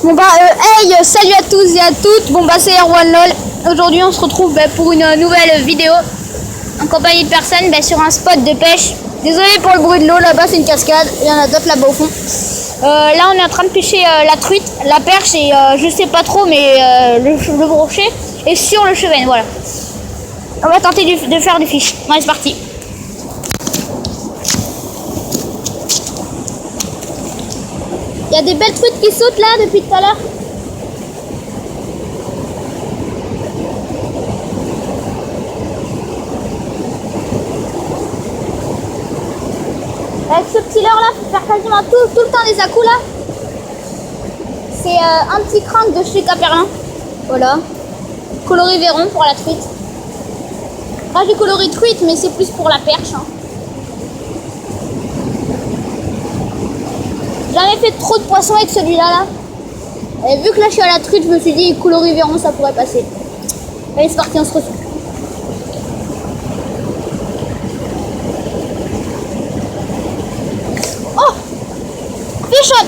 Bon bah hey, salut à tous et à toutes. Bon bah c'est Erwan LOL. Aujourd'hui on se retrouve pour une nouvelle vidéo en compagnie de personnes sur un spot de pêche. Désolé pour le bruit de l'eau, là-bas c'est une cascade, il y en a d'autres là-bas au fond. Là on est en train de pêcher la truite, la perche et je sais pas trop mais le brochet est sur le chevet, voilà. On va tenter de faire du fish. Allez c'est parti. Il y a des belles truites qui sautent là depuis tout à l'heure. Avec ce petit leurre là, il faut faire quasiment tout le temps des à-coups là. C'est un petit crank de chez Caperlin. Voilà. Coloris Véron pour la truite. Moi j'ai coloré truite mais c'est plus pour la perche. Hein. J'avais fait trop de poissons avec celui-là. Et vu que là je suis à la truite, je me suis dit coloris Véron ça pourrait passer. Allez c'est parti, on se retrouve. Oh, Fichonne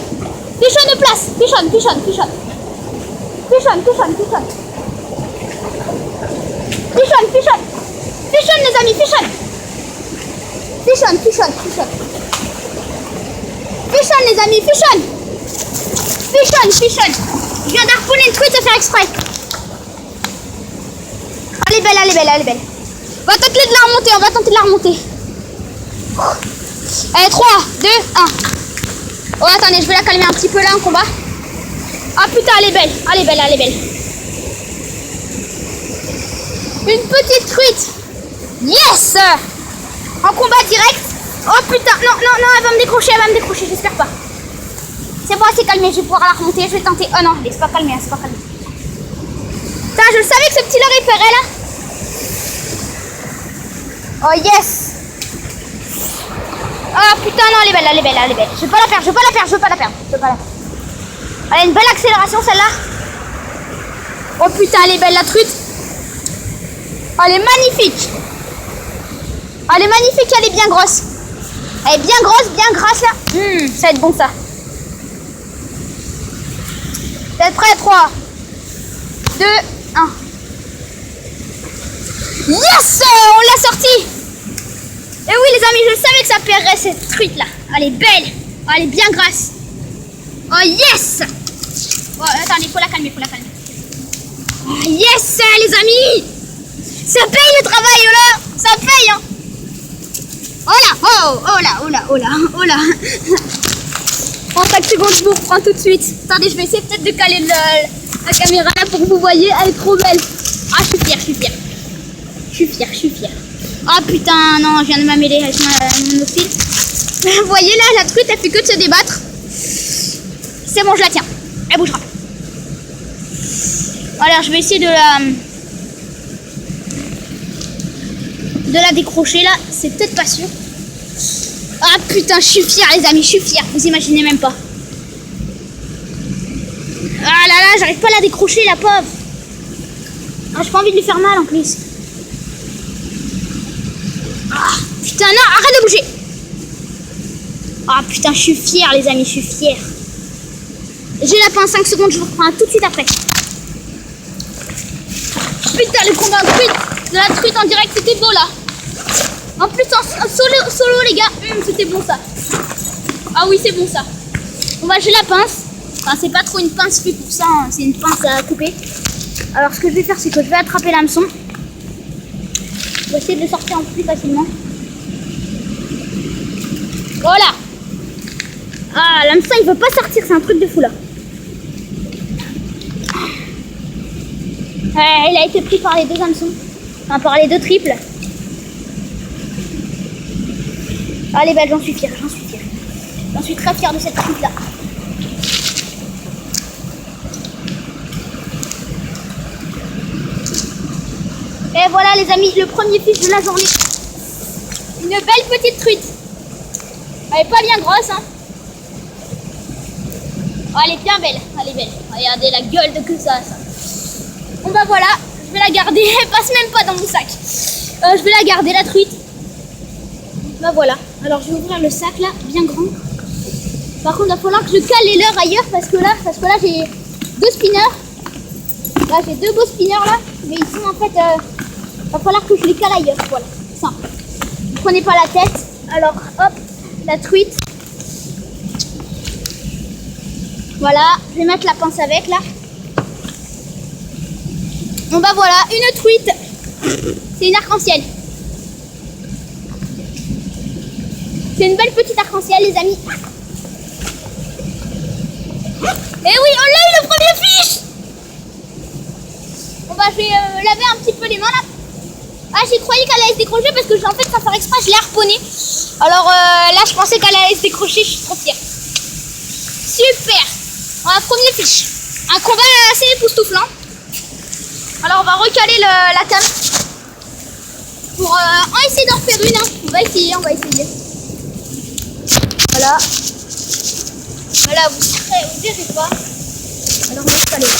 de place. Fichonne les amis, Fichonne les amis, Fichonne. Je viens d'harponner une truite à faire exprès. Elle est belle. On va tenter de la remonter. Allez, 3, 2, 1. Oh, attendez, je vais la calmer un petit peu là en combat. Ah putain, elle est belle. Une petite truite. Yes! En combat direct. Oh putain, non, elle va me décrocher, j'espère pas. C'est bon, elle s'est calmée, je vais pouvoir la remonter, je vais tenter. Oh non, elle s'est pas calmée, Putain, je savais que ce petit leurre il ferait là. Oh yes! Oh putain, non, elle est belle. Je veux pas la perdre. Elle a une belle accélération celle-là. Oh putain, elle est belle la truite. Oh, elle est magnifique. Elle est bien grosse. Elle est bien grosse, bien grasse là. Ça va être bon ça. Vous êtes prêts? 3, 2, 1. Yes! On l'a sorti. Et oui les amis, je savais que ça paierait cette truite là. Elle est belle. Oh, elle est bien grasse. Oh yes! Oh, attendez, faut la calmer. Oh, yes les amis! Ça paye le travail là. Ça paye hein. Oh là. En 5 secondes, je vous reprends tout de suite. Attendez, je vais essayer peut-être de caler la caméra là pour que vous voyez. Elle est trop belle. Ah, je suis fière. Ah putain, non, je viens de m'améler avec mon monophile. Vous voyez là, la truite, elle fait que de se débattre. C'est bon, je la tiens. Elle bougera. Alors, je vais essayer de la décrocher là. C'est peut-être pas sûr. Ah putain, je suis fière les amis, vous imaginez même pas. Ah là, j'arrive pas à la décrocher la pauvre. Ah, j'ai pas envie de lui faire mal en plus. Ah putain, non, arrête de bouger. Ah putain, je suis fière les amis, J'ai la fin en 5 secondes, je vous reprends tout de suite après. Putain, le combat de la truite en direct, c'était beau là. En plus en solo les gars, c'était bon ça. Ah oui c'est bon ça. Bon bah j'ai la pince. Enfin c'est pas trop une pince faite pour ça, hein. C'est une pince à couper. Alors ce que je vais faire c'est que je vais attraper l'hameçon. Je vais essayer de le sortir un peu plus facilement. Voilà. Ah l'hameçon il veut pas sortir, c'est un truc de fou là. Il a été pris par les deux hameçons. Enfin par les deux triples. Allez, belle, j'en suis fière. J'en suis très fière de cette truite là. Et voilà les amis, le premier fiche de la journée. Une belle petite truite. Elle est pas bien grosse hein. Oh, elle est bien belle, Regardez la gueule de que ça. Bon bah voilà, je vais la garder. Elle passe même pas dans mon sac. Je vais la garder la truite. Bah voilà, alors je vais ouvrir le sac là, bien grand. Par contre, il va falloir que je cale les leurres ailleurs parce que là 2 spinners. Là j'ai 2 beaux spinners là, mais ils sont en fait, va falloir que je les cale ailleurs. Voilà, simple. Ne prenez pas la tête. Alors hop, la truite. Voilà, je vais mettre la pince avec là. Bon bah voilà, une truite. C'est une arc-en-ciel. C'est une belle petite arc-en-ciel les amis. Et oui, on l'a eu le premier fiche. Bon bah je vais laver un petit peu les mains là. Ah, j'ai croyé qu'elle allait se décrocher parce que en fait sans faire exprès je l'ai harponné. Alors là je pensais qu'elle allait se décrocher, je suis trop fière. Super. Un premier fiche. Un combat assez époustouflant. Alors on va recaler la cam pour essayer d'en faire une. Hein. On va essayer. Voilà. Voilà, vous verrez pas. Alors on va recaler.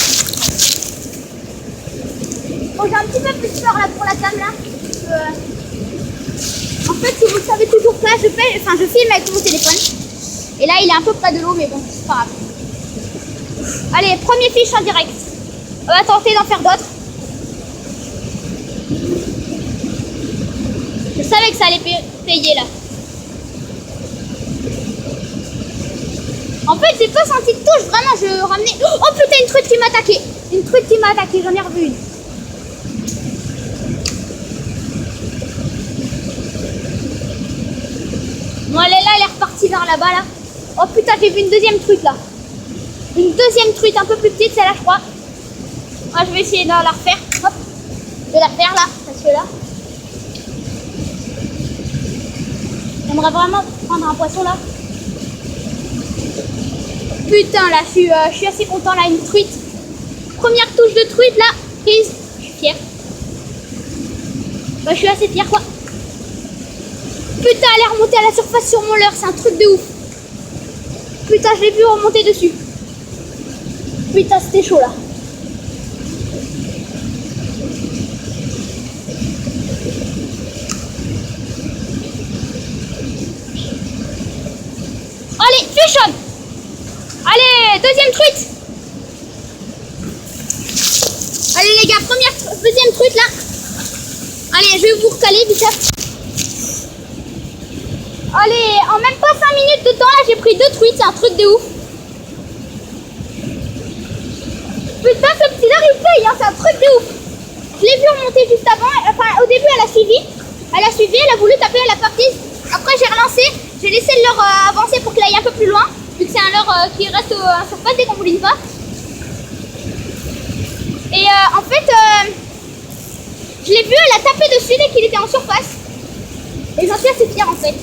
Bon, j'ai un petit peu plus peur là pour la cam là. En fait, si vous ne savez toujours pas, je filme avec mon téléphone. Et là, il est un peu près de l'eau, mais bon, c'est pas grave. Allez, premier fiche en direct. On va tenter d'en faire d'autres. Je savais que ça allait payer là. En fait, j'ai pas senti de touche, vraiment, je ramenais. Oh putain, une truite qui m'a attaqué. J'en ai revu une. Bon, elle est là, elle est repartie vers là-bas là. Oh putain, j'ai vu une deuxième truite là. Une deuxième truite un peu plus petite, celle-là, je crois. Ah, je vais essayer de la refaire. Hop. Je vais la faire là, parce que là. J'aimerais vraiment prendre un poisson là. Putain, là, je suis assez content là, une truite. Première touche de truite là, prise. Je suis fière. Bah, je suis assez fière quoi. Putain, elle est remontée à la surface sur mon leurre, c'est un truc de ouf. Putain, je l'ai vu remonter dessus. Putain, c'était chaud là. Allez, fish on. Allez, deuxième truite. Allez les gars, deuxième truite là. Allez, je vais vous recaler vite fait. Allez, en même pas 5 minutes de temps là, j'ai pris 2 truites, c'est un truc de ouf. Putain, ce petit là il paye, hein, c'est un truc de ouf. Je l'ai vu remonter juste avant, enfin au début elle a suivi, elle a voulu taper à la partie. Après j'ai relancé, j'ai laissé le leurre avancer pour qu'il aille un peu plus loin, vu que c'est un leurre qui reste en surface dès qu'on bouline pas. Et en fait, je l'ai vu, elle a tapé dessus dès qu'il était en surface. Et j'en suis assez fière en fait.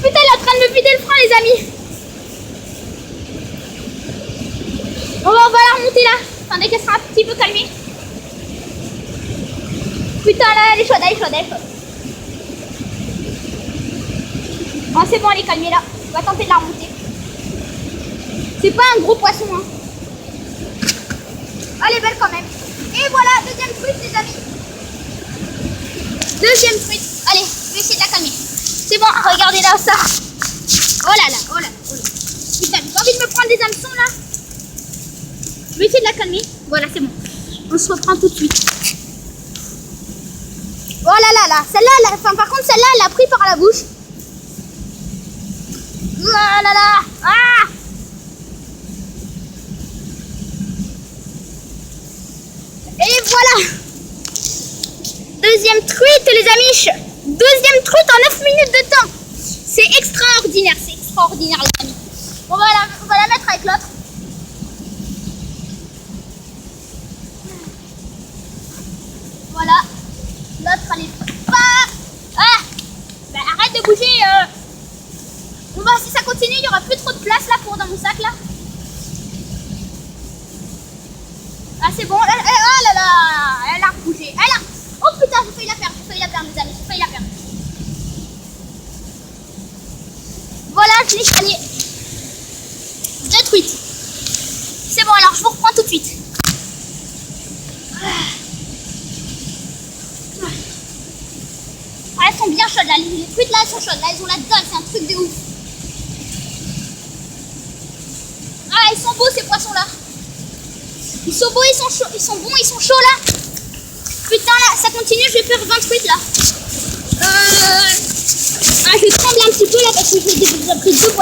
Putain, elle est en train de me vider le frein les amis. Bon bah, on va la remonter là. Attendez qu'elle sera un petit peu calmée. Putain là, elle est chaude. Bon, c'est bon, elle est calmée là. On va tenter de la remonter. C'est pas un gros poisson hein. Elle est belle quand même. Et voilà, deuxième truite les amis. Deuxième truite. Allez, je vais essayer de la calmer. C'est bon, regardez là ça. Oh là là. Putain, j'ai envie de me prendre des hameçons là. Je vais essayer de la calmer. Voilà, c'est bon. On se reprend tout de suite. Oh là là. Celle-là, par contre, celle-là, elle l'a pris par la bouche. Oh là là. Ah. Et voilà. Deuxième truite les amis. Deuxième truite en 9 minutes de temps. C'est extraordinaire les amis. On va la mettre avec l'autre. Voilà. L'autre elle est pas. Ah ben, arrête de bouger. On va, si ça continue, il n'y aura plus trop de place là dans mon sac là. Ah c'est bon. Oh là là. Elle a bougé. Oh putain, j'ai failli la perdre les amis. Voilà, je l'ai calé. 2 truites. C'est bon, alors je vous reprends tout de suite. Ah, elles sont bien chaudes là. Les truites là, elles sont chaudes. Là, elles ont la dalle. C'est un truc de ouf. Ah, Ah, ils sont beaux ces poissons-là. Ils sont beaux, ils sont chauds, ils sont bons, ils sont chauds là. Putain là, ça continue, je vais faire 20 trucs là. Ah, je tremble un petit peu là parce que j'ai déjà pris 2 poissons.